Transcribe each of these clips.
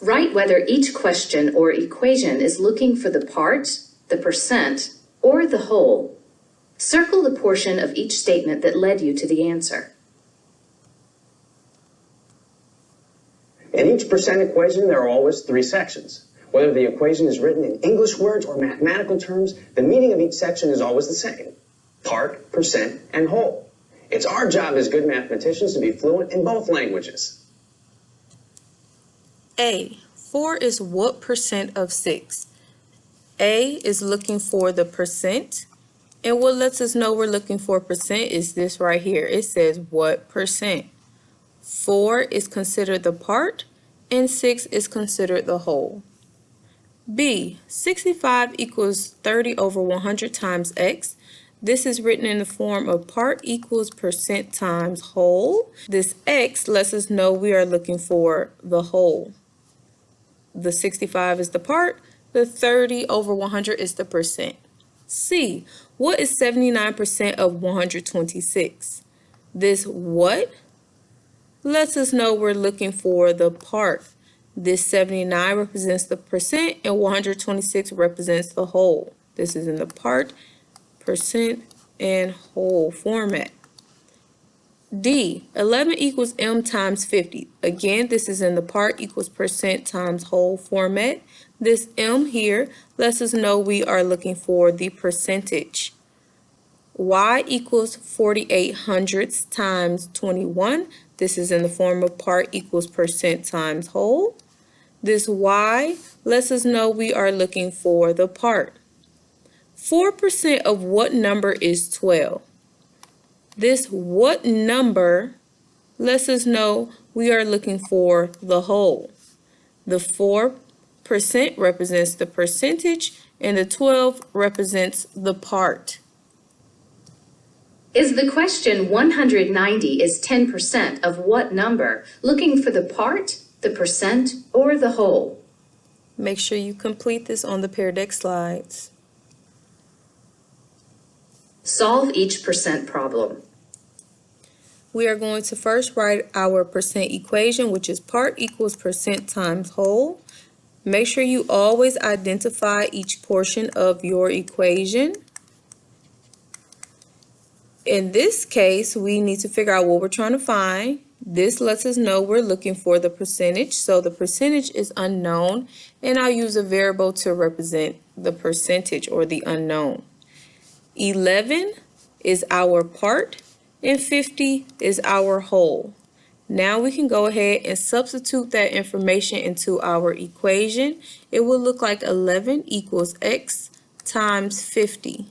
Write whether each question or equation is looking for the part, the percent, or the whole. Circle the portion of each statement that led you to the answer. In each percent equation, there are always three sections. Whether the equation is written in English words or mathematical terms, the meaning of each section is always the same: part, percent, and whole. It's our job as good mathematicians to be fluent in both languages. A. 4 is what percent of 6? A is looking for the percent, and what lets us know we're looking for percent is this right here. It says what percent. 4 is considered the part, and 6 is considered the whole. B. 65 equals 30 over 100 times x. This is written in the form of part equals percent times whole. This x lets us know we are looking for the whole. The 65 is the part, the 30 over 100 is the percent. C. What is 79% of 126? This what lets us know we're looking for the part. This 79 represents the percent and 126 represents the whole. This is in the part, percent, and whole format. D. 11 equals m times 50. Again, this is in the part equals percent times whole format. This m here lets us know we are looking for the percentage. Y equals 48 hundredths times 21. This is in the form of part equals percent times whole. This y lets us know we are looking for the part. 4% of what number is 12? This what number lets us know we are looking for the whole. The 4% represents the percentage and the 12 represents the part. Is the question 190 is 10% of what number? Looking for the part, the percent, or the whole? Make sure you complete this on the Pear Deck slides. Solve each percent problem. We are going to first write our percent equation, which is part equals percent times whole. Make sure you always identify each portion of your equation. In this case, we need to figure out what we're trying to find. This lets us know we're looking for the percentage. So the percentage is unknown, and I'll use a variable to represent the percentage or the unknown. 11 is our part, and 50 is our whole. Now we can go ahead and substitute that information into our equation. It will look like 11 equals x times 50.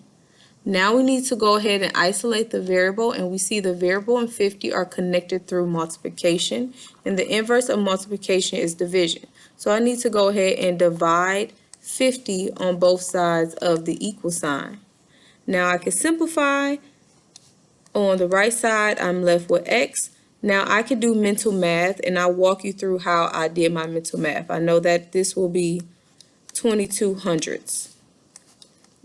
Now we need to go ahead and isolate the variable, and we see the variable and 50 are connected through multiplication, and the inverse of multiplication is division. So I need to go ahead and divide 50 on both sides of the equal sign. Now I can simplify. On the right side, I'm left with x. Now I can do mental math, and I'll walk you through how I did my mental math. I know that this will be 22 hundredths.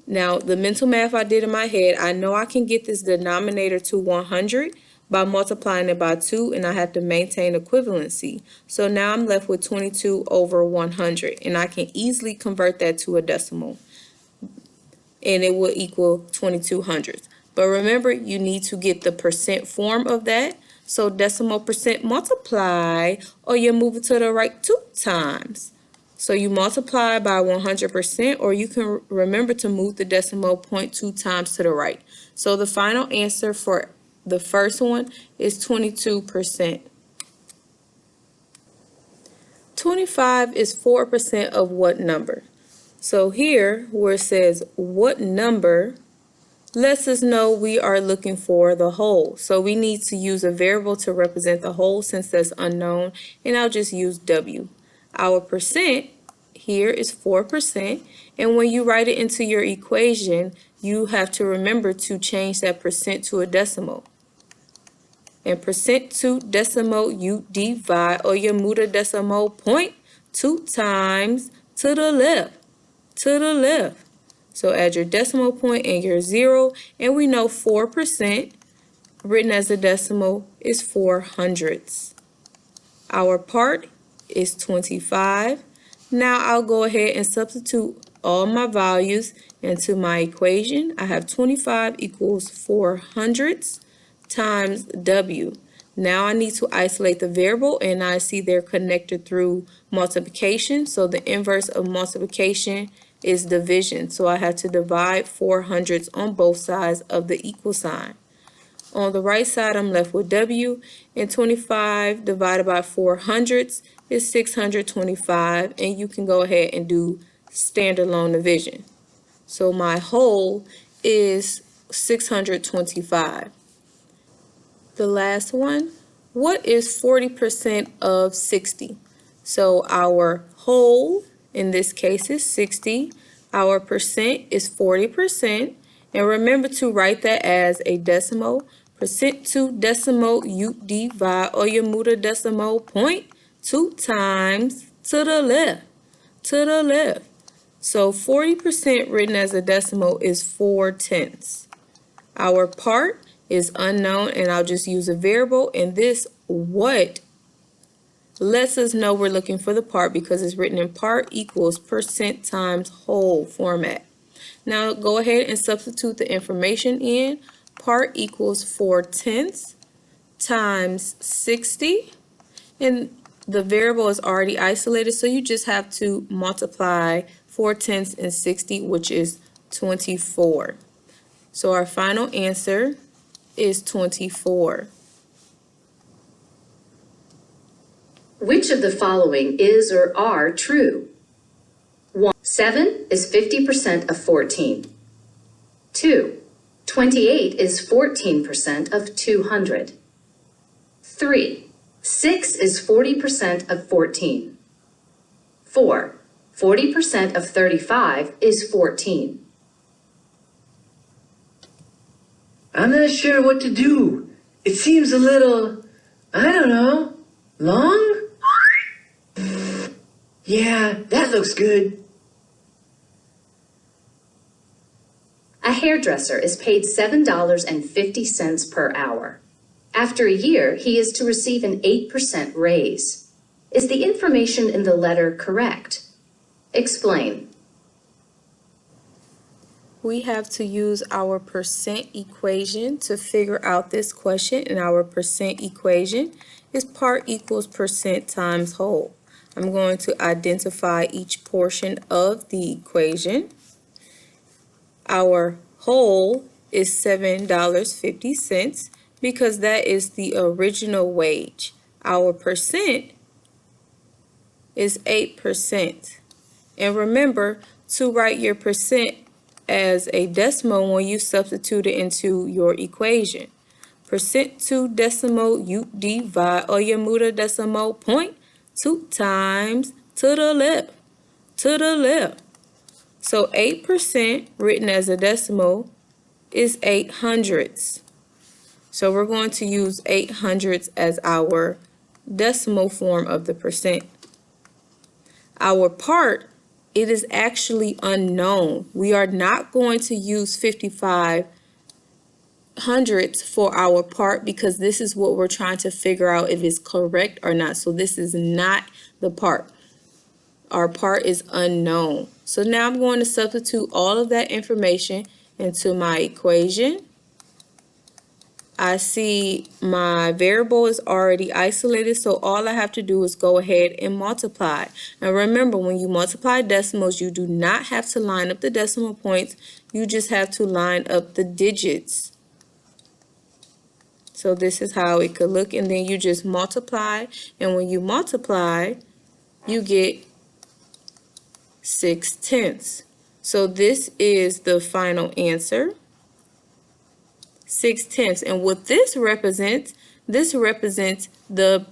Now, the mental math I did in my head, I know I can get this denominator to 100 by multiplying it by 2, and I have to maintain equivalency. So now I'm left with 22 over 100, and I can easily convert that to a decimal, and it will equal 22 hundredths. But remember, you need to get the percent form of that. So decimal percent multiply, or you move it to the right 2 times. So you multiply by 100%, or you can remember to move the decimal point 2 times to the right. So the final answer for the first one is 22%. 25 is 4% of what number? So here, where it says what number, lets us know we are looking for the whole. So we need to use a variable to represent the whole since that's unknown, and I'll just use W. Our percent here is 4%, and when you write it into your equation, you have to remember to change that percent to a decimal. And percent to decimal, you divide, or you move the decimal point 2 times to the left, So add your decimal point and your 0, and we know 4% written as a decimal is 4 hundredths. Our part is 25. Now I'll go ahead and substitute all my values into my equation. I have 25 equals 4 hundredths times W. Now I need to isolate the variable, and I see they're connected through multiplication. So the inverse of multiplication is division. So I have to divide 4 hundredths on both sides of the equal sign. On the right side, I'm left with W, and 25 divided by 4 hundredths is 625, and you can go ahead and do standalone division. So my whole is 625. The last one, what is 40% of 60? So our whole, in this case, is 60. Our percent is 40%. And remember to write that as a decimal. Percent to decimal, you divide or you move the decimal point 2 times to the left, to the left. So 40% written as a decimal is 4/10. Our part is unknown, and I'll just use a variable, and this what lets us know we're looking for the part because it's written in part equals percent times whole format. Now go ahead and substitute the information in. Part equals 4/10 times 60, and the variable is already isolated, so you just have to multiply 4/10 and 60, which is 24. So our final answer is 24. Which of the following is or are true? 1. 7 is 50% of 14. 2. 28 is 14% of 200. 3. 6 is 40% of 14. 4. 40% of 35 is 14. I'm not sure what to do. It seems a little, I don't know, long? Yeah, that looks good. A hairdresser is paid $7.50 per hour. After a year, he is to receive an 8% raise. Is the information in the letter correct? Explain. We have to use our percent equation to figure out this question, and our percent equation is part equals percent times whole. I'm going to identify each portion of the equation. Our whole is $7.50 because that is the original wage. Our percent is 8%. And remember to write your percent as a decimal when you substitute it into your equation. Percent to decimal, you divide or you move the decimal point 2 times to the left, to the left. So 8% written as a decimal is 8 hundredths. So we're going to use 8 hundredths as our decimal form of the percent. Our part, it is actually unknown. We are not going to use 55 hundredths for our part because this is what we're trying to figure out if it's correct or not. So this is not the part. Our part is unknown. So now I'm going to substitute all of that information into my equation. I see my variable is already isolated, so all I have to do is go ahead and multiply. Now remember, when you multiply decimals, you do not have to line up the decimal points. You just have to line up the digits. So this is how it could look, and then you just multiply, and when you multiply, you get 6/10. So this is the final answer, 6/10. And what this represents the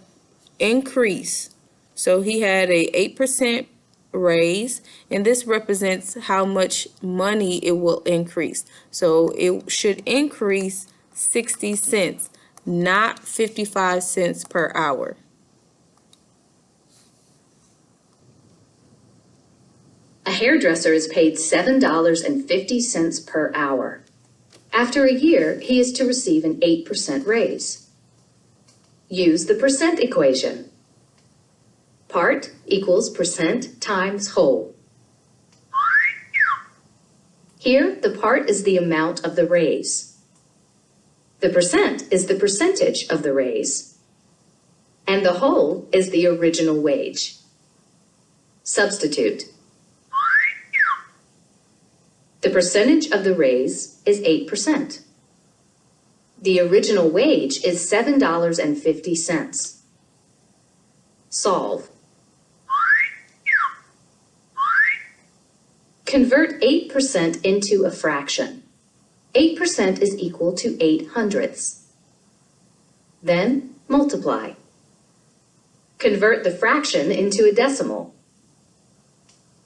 increase. So he had a 8% raise, and this represents how much money it will increase. So it should increase 60 cents, not 55 cents per hour. A hairdresser is paid $7.50 per hour. After a year, he is to receive an 8% raise. Use the percent equation. Part equals percent times whole. Here, the part is the amount of the raise. The percent is the percentage of the raise. And the whole is the original wage. Substitute. The percentage of the raise is 8%. The original wage is $7.50. Solve. Convert 8% into a fraction. 8% is equal to 8 hundredths. Then multiply. Convert the fraction into a decimal.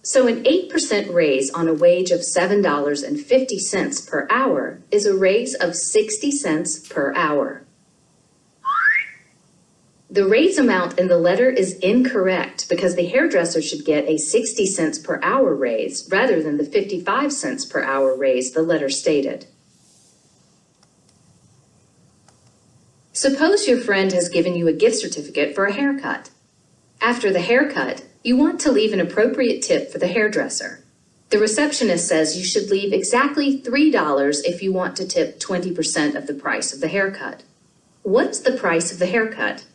So an 8% raise on a wage of $7.50 per hour is a raise of 60 cents per hour. The raise amount in the letter is incorrect because the hairdresser should get a 60 cents per hour raise rather than the 55 cents per hour raise the letter stated. Suppose your friend has given you a gift certificate for a haircut. After the haircut, you want to leave an appropriate tip for the hairdresser. The receptionist says you should leave exactly $3 if you want to tip 20% of the price of the haircut. What's the price of the haircut?